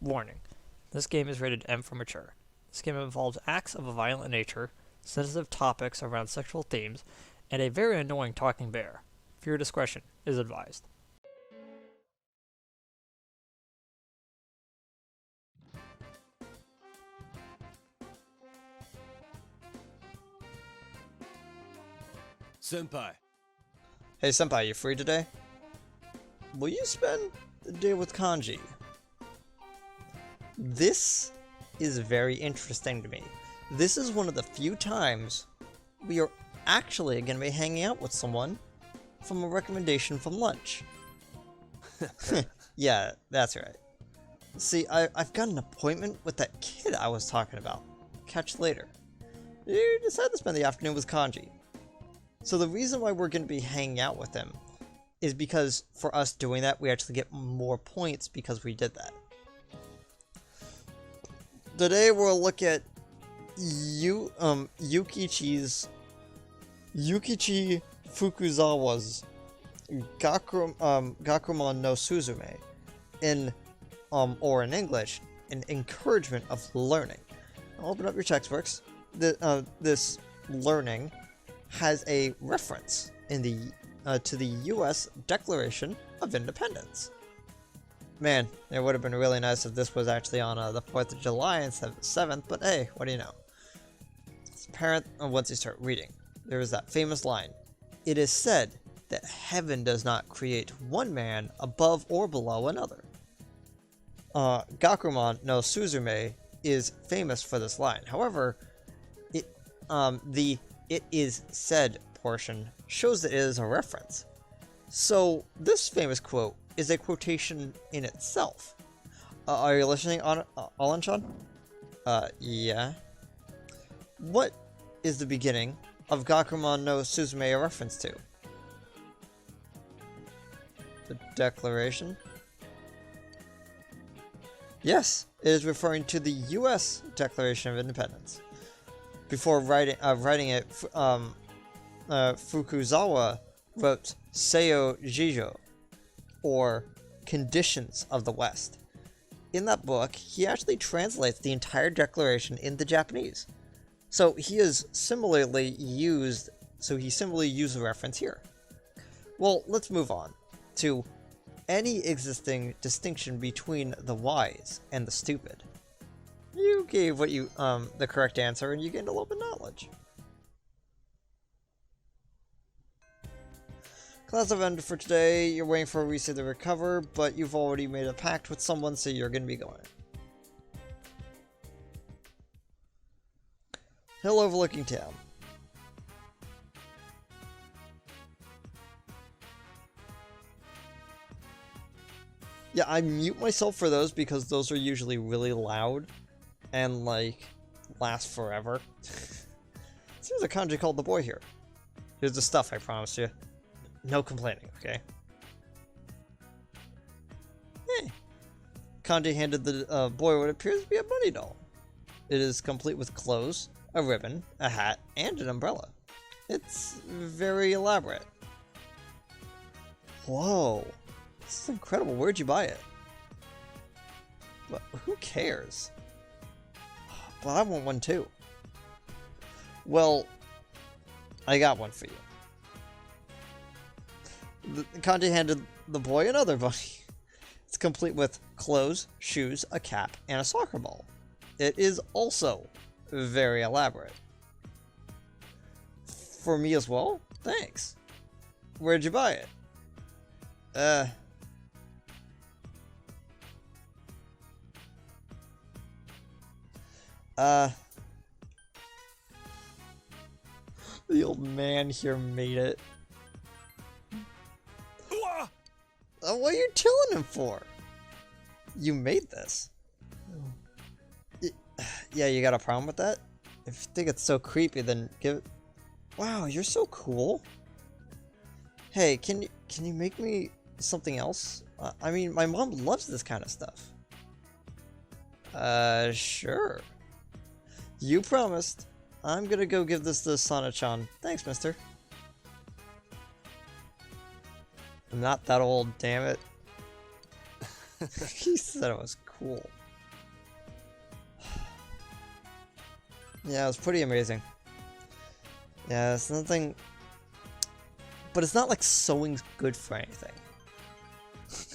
Warning: this game is rated M for mature. This game involves acts of a violent nature, sensitive topics around sexual themes, and a very annoying talking bear. Viewer discretion is advised. Senpai. Hey Senpai, you free today? Will you spend the day with Kanji? This is very interesting to me. This is one of the few times we are actually going to be hanging out with someone from a recommendation from lunch. Yeah, that's right. See, I've got an appointment with that kid I was talking about. Catch you later. You decided to spend the afternoon with Kanji. So the reason why we're going to be hanging out with him is because for us doing that, we actually get more points because we did that. Today we'll look at Yukichi Fukuzawa's Gakumon no Suzume or in English, an encouragement of learning. I'll open up your textbooks. This learning has a reference in the to the U.S. Declaration of Independence. Man, it would have been really nice if this was actually on the 4th of July instead of the 7th, but hey, what do you know? It's apparent once you start reading. There is that famous line. It is said that heaven does not create one man above or below another. Gakumon no Suzume is famous for this line. However, the "it is said" portion shows that it is a reference. So this famous quote is a quotation in itself. Are you listening, Alan-chan? Yeah. What is the beginning of Gakumon no Suzume a reference to? The Declaration? Yes, it is referring to the U.S. Declaration of Independence. Before writing it, Fukuzawa wrote Seiyo Jijo, or Conditions of the West. In that book, he actually translates the entire declaration into Japanese. So he similarly used the reference here. Well, let's move on to any existing distinction between the wise and the stupid. You gave the correct answer, and you gained a little bit of knowledge. Class have ended for today. You're waiting for a reset to recover, but you've already made a pact with someone, so you're going to be going. Hill overlooking town. Yeah, I mute myself for those because those are usually really loud and, like, last forever. Seems a kanji called the boy here. Here's the stuff, I promised you. No complaining, okay? Hey. Kanji handed the boy what appears to be a bunny doll. It is complete with clothes, a ribbon, a hat, and an umbrella. It's very elaborate. Whoa. This is incredible. Where'd you buy it? But who cares? Well, I want one too. Well, I got one for you. Kanji handed the boy another bunny. It's complete with clothes, shoes, a cap, and a soccer ball. It is also very elaborate. For me as well? Thanks. Where'd you buy it? The old man here made it. What are you telling him for? You made this. Yeah, you got a problem with that? If you think it's so creepy, then give it... Wow, you're so cool. Hey, can you make me something else? I mean, my mom loves this kind of stuff. Sure. You promised. I'm gonna go give this to Sana-chan. Thanks, mister. I'm not that old, damn it. He said it was cool. Yeah, it was pretty amazing. Yeah, it's nothing... But it's not like sewing's good for anything.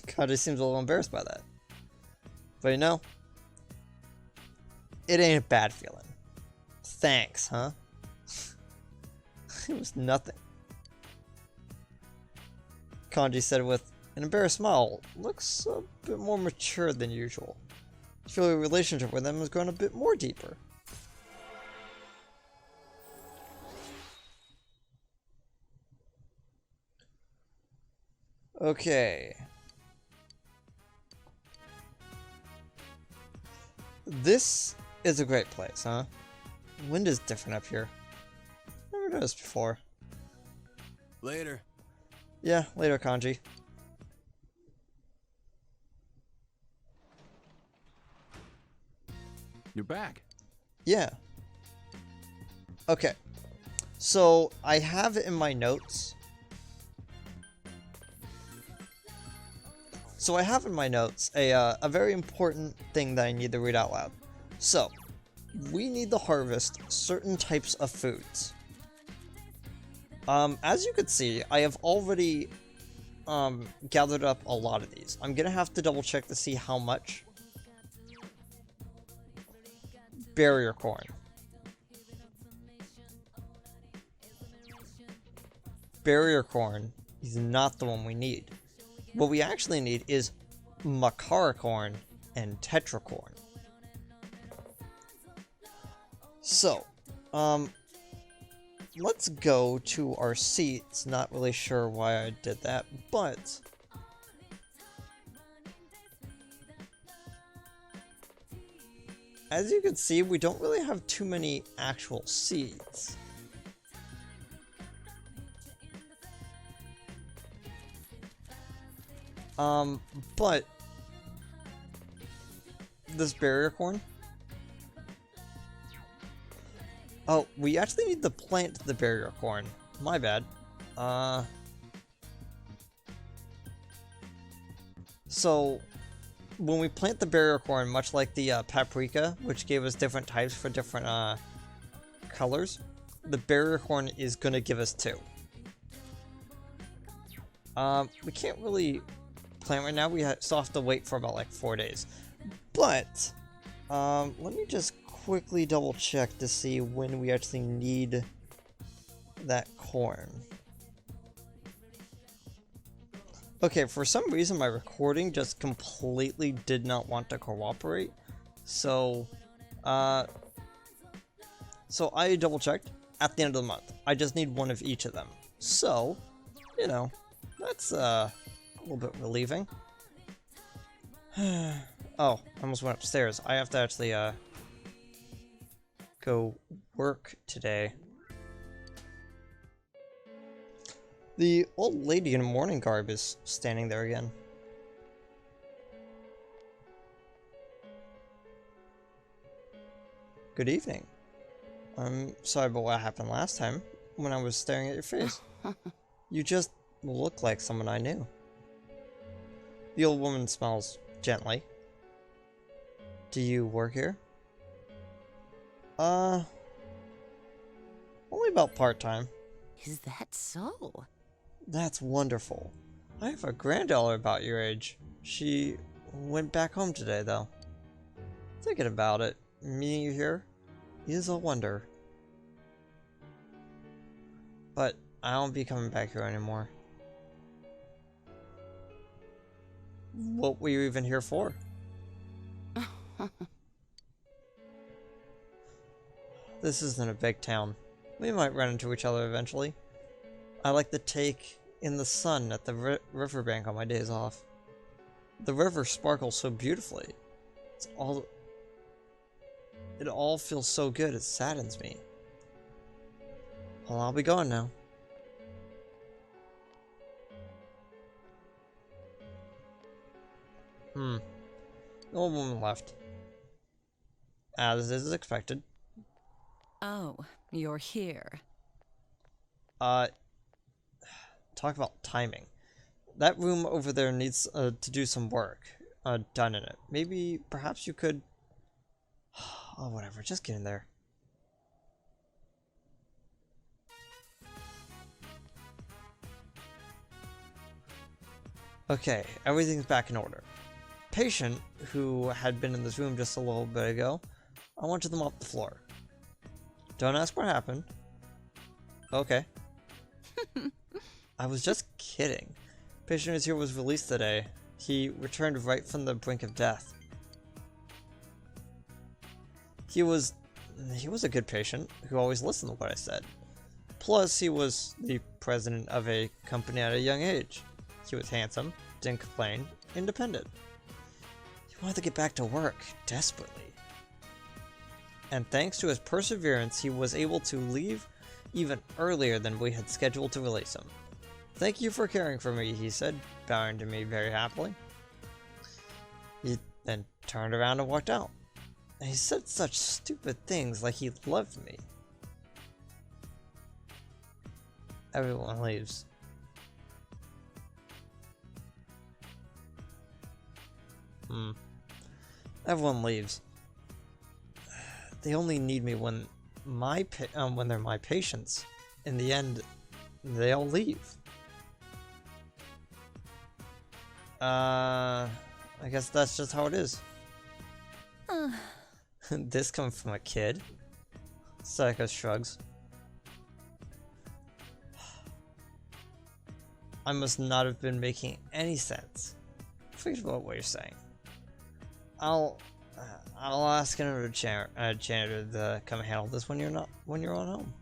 Kanji seems a little embarrassed by that. But you know, it ain't a bad feeling. Thanks, huh? It was nothing. Kanji said with an embarrassed smile. Looks a bit more mature than usual. I feel your relationship with them has grown a bit more deeper. Okay. This is a great place, huh? Wind is different up here. Never noticed before. Later. Yeah, later, Kanji. You're back. Yeah. Okay. So, I have in my notes... a very important thing that I need to read out loud. So, we need to harvest certain types of foods. As you can see, I have already gathered up a lot of these. I'm gonna have to double check to see how much. Barrier corn. Barrier corn is not the one we need. What we actually need is Makara corn and Tetracorn. So, let's go to our seats. Not really sure why I did that, but as you can see, we don't really have too many actual seeds. But this barrier corn. Oh, we actually need to plant the barrier corn. My bad. So when we plant the barrier corn, much like the paprika, which gave us different types for different colors, the barrier corn is gonna give us 2. We can't really plant right now. We still have to wait for about like 4 days. But let me just quickly double check to see when we actually need that corn. Okay, for some reason my recording just completely did not want to cooperate. So I double checked at the end of the month. I just need one of each of them. So, you know, that's a little bit relieving. Oh, I almost went upstairs. I have to actually go work today. The old lady in morning garb is standing there again. Good evening. I'm sorry about what happened last time when I was staring at your face. You just look like someone I knew. The old woman smiles gently. Do you work here? Only about part-time. Is that so? That's wonderful. I have a granddaughter about your age. She went back home today, though. Thinking about it, meeting you here is a wonder. But I won't be coming back here anymore. What were you even here for? This isn't a big town. We might run into each other eventually. I like to take in the sun at the riverbank on my days off. The river sparkles so beautifully. It all feels so good, it saddens me. Well, I'll be going now. The old woman left. As is expected. Oh, you're here. Talk about timing. That room over there needs to do some work done in it. Maybe, perhaps you could... Oh, whatever, just get in there. Okay, everything's back in order. Patient, who had been in this room just a little bit ago, I wanted them off the floor. Don't ask what happened. Okay. I was just kidding. Patient who's here was released today. He returned right from the brink of death. He was a good patient who always listened to what I said. Plus, he was the president of a company at a young age. He was handsome, didn't complain, independent. He wanted to get back to work, desperately. And thanks to his perseverance, he was able to leave even earlier than we had scheduled to release him. Thank you for caring for me, he said, bowing to me very happily. He then turned around and walked out. And he said such stupid things like he loved me. Everyone leaves. Everyone leaves. They only need me when they're my patients. In the end, they all leave. I guess that's just how it is. This comes from a kid. Sayoko shrugs. I must not have been making any sense. Forget about what you're saying. I'll ask another janitor to come handle this when you're on home.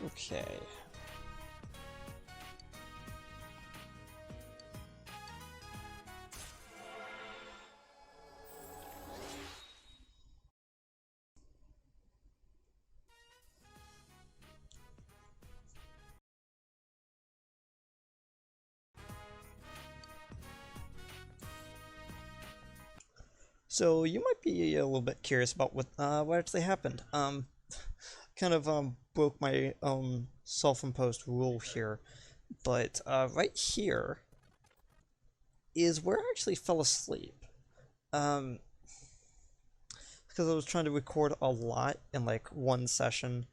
Okay. So you might be a little bit curious about what actually happened. Kind of broke my self-imposed rule here, but right here is where I actually fell asleep. Because I was trying to record a lot in like one session,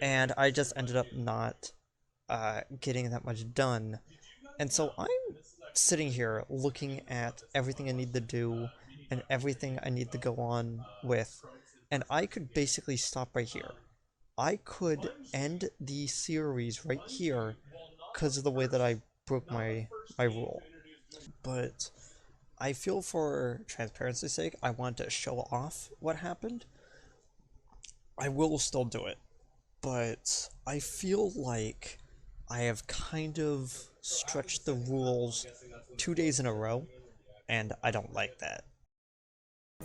and I just ended up not getting that much done. And so I'm sitting here looking at everything I need to do and everything I need to go on with, and I could basically stop right here. I could end the series right here because of the way that I broke my rule. But I feel for transparency's sake, I want to show off what happened. I will still do it, but I feel like I have kind of stretched the rules 2 days in a row, and I don't like that.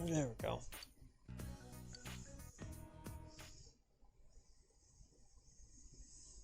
There we go.